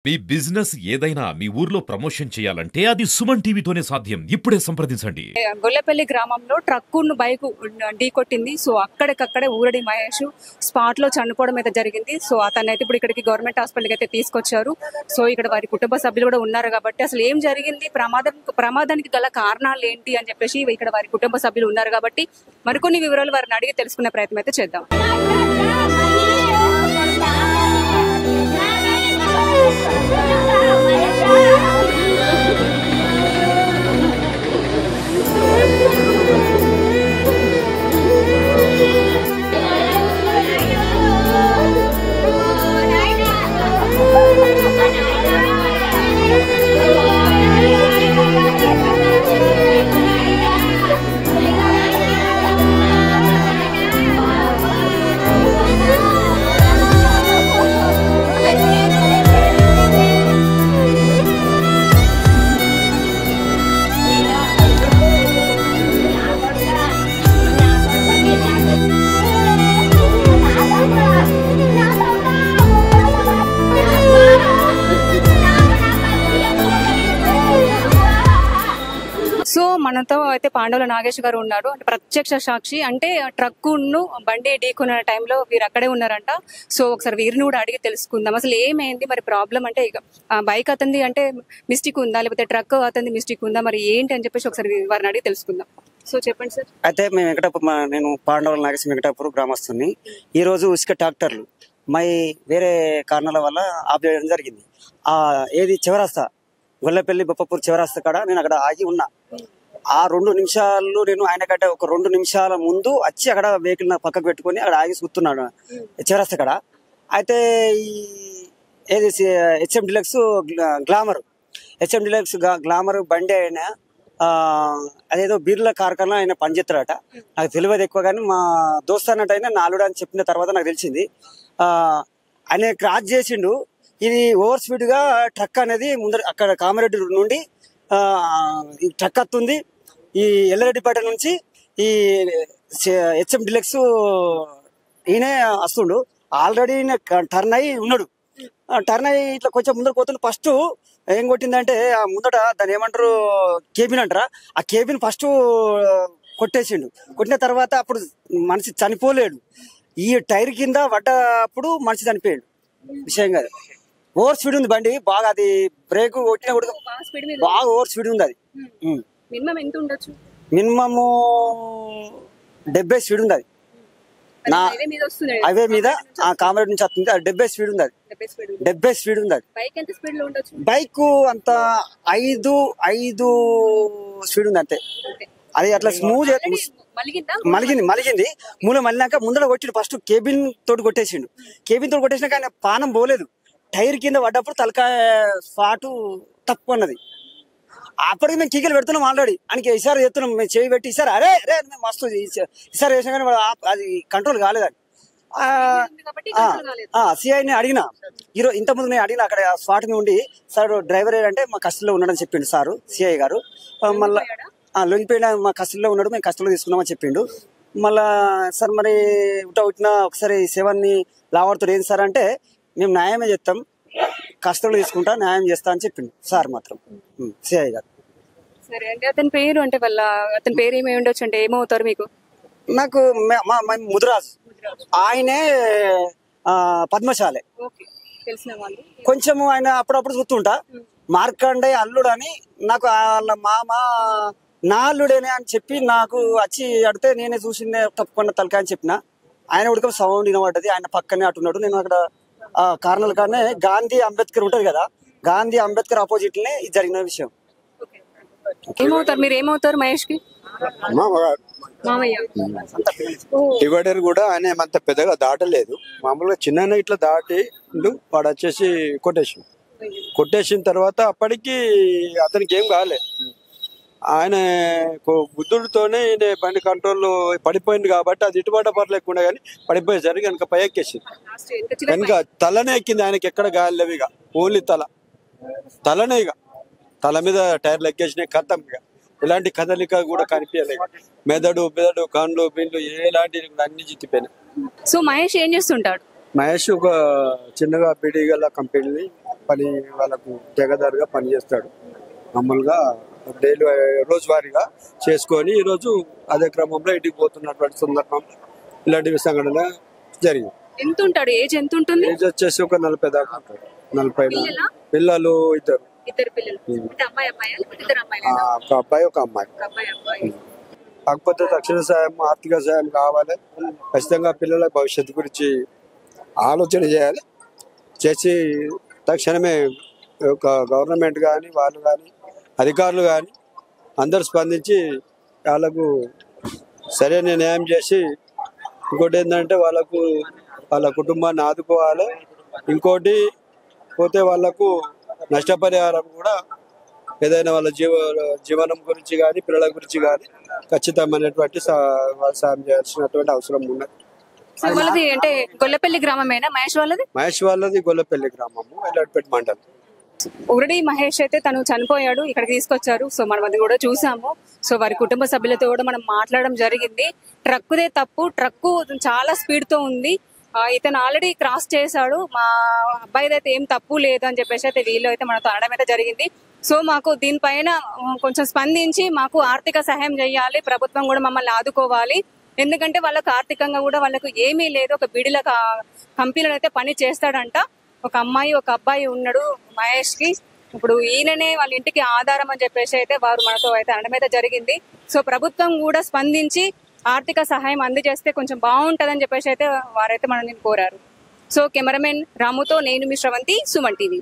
మీ business ఏదైనా మీ ఊర్లో promotion చేయాలంటే అది సుమన్ టీవీతోనే సాధ్యం. ఇప్పుడే సంప్రదించండి. గొల్లపల్లి గ్రామంలో ట్రక్కును బైక్ ఢీకొట్టింది. సో అక్కడికక్కడే ఊరడి మహేష్ స్పాట్ లో చనిపోవడం అయితే జరిగింది. సో అతనైతే ఇప్పుడు ఇక్కడికి గవర్నమెంట్ హాస్పిటల్కి అయితే తీసుకొచ్చారు. సో ఇక్కడ వారి కుటుంబ సభ్యులు కూడా ఉన్నారు కాబట్టి అసలు ఏం జరిగింది, ప్రమాదానికి గల కారణాలు ఏంటి అని చెప్పేసి ఇక్కడ వారి కుటుంబ సభ్యులు ఉన్నారు కాబట్టి మరికొన్ని వివరాలు వారిని అడిగి తెలుసుకునే ప్రయత్నం అయితే చేద్దాం. సో మనతో అయితే పాండవుల నాగేష్ గారు ఉన్నారు. అంటే ప్రత్యక్ష సాక్షి. అంటే ట్రక్కును బండి ఢీకొన్న టైంలో వీరు అక్కడే ఉన్నారంట. సో ఒకసారి వీరిని కూడా అడిగి తెలుసుకుందాం అసలు ఏమైంది, మరి ప్రాబ్లం అంటే బైక్ అతనిది అంటే మిస్టేక్ ఉందా, లేకపోతే ట్రక్ అతనిది మిస్టేక్ ఉందా, మరి ఏంటి అని చెప్పేసి ఒకసారి వారిని అడిగి తెలుసుకుందాం. సో చెప్పండి సార్. అయితే మేము నేను పాండవుల నాగేష్ వెంకటాపూర్ గ్రామస్తుని. ఈ రోజు ఇసుక ట్రాక్టర్లు వేరే కారణాల వల్ల ఆఫ్ చేయడం జరిగింది. ఏది చివరాస్తా గొల్లపల్లి బొప్పపూర్ చివరాస్తా కాడ నేను అక్కడ ఆగి ఉన్నా. ఆ 2 నిమిషాలు నేను ఆయన కంటే ఒక 2 నిమిషాల ముందు వచ్చి అక్కడ వెహికల్ పక్కకు పెట్టుకుని అక్కడ ఆగి కూర్చున్నాడు చివరాస్తా కాడ. అయితే ఈ ఏది హెచ్ఎం డిలక్స్ గ్లామర్ బండి అయినా అదేదో బీర్ల కార్ఖానా ఆయన పనిచేస్తాడట. నాకు తెలియదు ఎక్కువ, కానీ మా దోస్త్ అన్నట్టు అయినా నాలుడు అని చెప్పిన తర్వాత నాకు తెలిసింది. ఆయన క్రాస్ చేసిండు. ఇది ఓవర్ స్పీడ్ గా ట్రక్ అనేది ముందర అక్కడ కామారెడ్డి నుండి ఈ ట్రక్ వస్తుంది. ఈ ఎల్లారెడ్డిపేట నుంచి ఈ హెచ్ఎం డిలక్స్ ఈయనే వస్తుండు. ఆల్రెడీ టర్న్ అయి ఉన్నాడు. టర్న్ అయ్యి ఇట్లా కొంచెం ముందర పోతుండు. ఫస్ట్ ఏం కొట్టిందంటే ఆ ముందట దాన్ని ఏమంటారు, కేబిన్ అంటారా, ఆ కేబిన్ ఫస్ట్ కొట్టేసిండు. కొట్టిన తర్వాత అప్పుడు మనిషి చనిపోలేడు. ఈ టైర్ కింద పడ్డప్పుడు మనిషి చనిపోయాడు. విషయం కాదు, ఓవర్ స్పీడ్ ఉంది బండి బాగా. అది బ్రేక్ కొట్టినా కూడా బాగా ఓవర్ స్పీడ్ ఉంది. అది మినిమము 70 స్పీడ్ ఉంది. అది హైవే మీద కామారెడ్డి నుంచి వస్తుంది. అది 70 స్పీడ్ ఉంది. అది 70 స్పీడ్ ఉంది. అది బైక్ అంత 5 స్పీడ్ ఉంది అంతే. అది అట్లా స్మూత్ మలిగింది. మూల మళ్ళినాక ముందర కొట్టిండు. ఫస్ట్ కేబిన్ తోటి కొట్టేసిండు. కేబిన్ తోటి కొట్టేసినాక ఆయన పానం పోలేదు. టైర్ కింద పడ్డప్పుడు తలకాయ స్పాటు తక్కువ అన్నది. అప్పటికి మేము కీకలు పెడుతున్నాం ఆల్రెడీ. ఆయనకి ఇసారి చేస్తున్నాం, మేము చేయి పెట్టి ఇసారి అరే మస్తు ఇసారి వేసినా కానీ అది కంట్రోల్ కాలేదని సిఐని అడిగిన. ఈరోజు ఇంతకుముందు నేను అడిగిన అక్కడ స్పాట్ మీద ఉండి, సార్ డ్రైవర్ ఏంటంటే మా కస్టడీలో ఉన్నాడని చెప్పిండు సారు సిఐ గారు. మళ్ళీ లొంగిపోయిన మా కస్టడీలో ఉన్నాడు, మేము కస్టడీలో తీసుకున్నామని చెప్పిండు. మళ్ళా సార్ మరి ఉట్టిన ఒకసారి సేవన్ని లావాడుతాడు ఏంటి సార్ అంటే, మేము న్యాయమే చేస్తాం, కస్టడీలో తీసుకుంటా, న్యాయం చేస్తా అని చెప్పిండు సార్ మాత్రం సిఐ గారు. సరే అంటే అతని పేరు అంటే అతని పేరు ఏమై ఉండొచ్చు అంటే ఏమవుతారు మీకు? నాకు ముదిరాజు, ఆయనే పద్మశాలే. కొంచెం ఆయన అప్పుడప్పుడు చూస్తుంటా. మార్కండే అల్లుడు అని నాకు వాళ్ళ మామ నా అల్లుడేనే అని చెప్పి నాకు వచ్చి అడితే నేనే చూసిందే తప్పకుండా తలకాయ అని చెప్పిన. ఆయన ఉడక సౌండ్ వినబడ్డది. ఆయన పక్కనే అటున్నాడు. నేను అక్కడ కారణాల కానీ గాంధీ అంబేద్కర్ ఉంటది కదా, గాంధీ అంబేద్కర్ ఆపోజిట్ నే ఇది జరిగిన విషయం. ఏమవుతారు మీరు? ఏమవుతారు మహేష్ కి? డివైడర్ కూడా ఆయన ఏమంత పెద్దగా దాటలేదు. మామూలుగా చిన్న ఇట్లా దాటి వాడు వచ్చేసి కొట్టేసిన తర్వాత అప్పటికి అతనికి ఏం కాలే. ఆయన బుద్ధుడితోనే బండి కంట్రోల్ పడిపోయింది కాబట్టి అది ఇటుబాట పర్లేకుండా కానీ పడిపోయేసరికి వెనక పై ఎక్కేసింది. వెనక తలనే ఎక్కింది. ఆయనకి ఎక్కడ గాయలేవు ఇక, ఓన్లీ తలనే. ఇక తల మీద టైర్లు ఎక్కేసినాయి. కథం ఇక ఎలాంటి కదలిక కూడా కనిపించలేదు. మెదడు కండ్లు బిండ్లు ఎలాంటి అన్ని చిత్తిపోయినాయి. సో మహేష్ ఏం చేస్తుంటాడు? మహేష్ ఒక చిన్నగా బిడిగల కంపెనీ పని వాళ్ళకు తెగదారుగా పని చేస్తాడు. మామూలుగా డైలీ రోజువారీగా చేసుకొని ఈరోజు అదే క్రమంలో ఇంటికి పోతున్నటువంటి సందర్భంలో ఇలాంటి సంఘటన జరిగింది. ఎంత ఉంటాడు? ఏజ్ ఎంత ఉంటుంది? ఏజ్ వచ్చేసి ఒక 40 దాకా ఉంటాడు. 40 పిల్లలు ఇద్దరు పిల్లలు. ఒక అబ్బాయి ఒక అమ్మాయి. కాకపోతే తక్షణ సాయం ఆర్థిక సాయం కావాలి. ఖచ్చితంగా పిల్లల భవిష్యత్తు గురించి ఆలోచన చేయాలి. చేసి తక్షణమే ఒక గవర్నమెంట్ కానీ వాళ్ళు కానీ అధికారులు కానీ అందరు స్పందించి వాళ్ళకు సరైన న్యాయం చేసి, ఇంకోటి ఏంటంటే వాళ్ళ కుటుంబాన్ని ఆదుకోవాలి. ఇంకోటి పోతే వాళ్ళకు నష్టపరిహారం కూడా ఏదైనా వాళ్ళ జీవనం గురించి కానీ పిల్లల గురించి కానీ ఖచ్చితమైనటువంటి సాయం చేయాల్సినటువంటి అవసరం ఉన్నది. వాళ్ళది అంటే గొల్లపల్లి గ్రామమేనా మహేష్ వాళ్ళది? మహేష్ వాళ్ళది గొల్లపల్లి గ్రామము, ఎల్లాడిపేట మండలం. ఉరడి మహేష్ అయితే తను చనిపోయాడు, ఇక్కడికి తీసుకొచ్చారు. సో మనం అది కూడా చూసాము. సో వారి కుటుంబ సభ్యులతో కూడా మనం మాట్లాడడం జరిగింది. ట్రక్కుదే తప్పు, ట్రక్కు చాలా స్పీడ్ తో ఉంది. ఇతను ఆల్రెడీ క్రాస్ చేశాడు, మా అబ్బాయిది అయితే ఏం తప్పు లేదు అని చెప్పేసి అయితే వీళ్ళు అయితే మనతో అనడం అయితే జరిగింది. సో మాకు దీనిపైన కొంచెం స్పందించి మాకు ఆర్థిక సహాయం చేయాలి, ప్రభుత్వం కూడా మమ్మల్ని ఆదుకోవాలి. ఎందుకంటే వాళ్ళకు ఆర్థికంగా కూడా వాళ్ళకు ఏమీ లేదు. ఒక బిడిల కంపెనీలో అయితే పని చేస్తాడంట. ఒక అమ్మాయి ఒక అబ్బాయి ఉన్నాడు మహేష్ కి. ఇప్పుడు ఈయననే వాళ్ళ ఇంటికి ఆధారం అని చెప్పేసి అయితే వారు మనతో అయితే అనడం అయితే జరిగింది. సో ప్రభుత్వం కూడా స్పందించి ఆర్థిక సహాయం అందజేస్తే కొంచెం బాగుంటదని చెప్పేసి అయితే వారైతే మనల్ని కోరారు. సో కెమెరామెన్ రాముతో నేను మీ శ్రవంతి, సుమన్ టీవీ.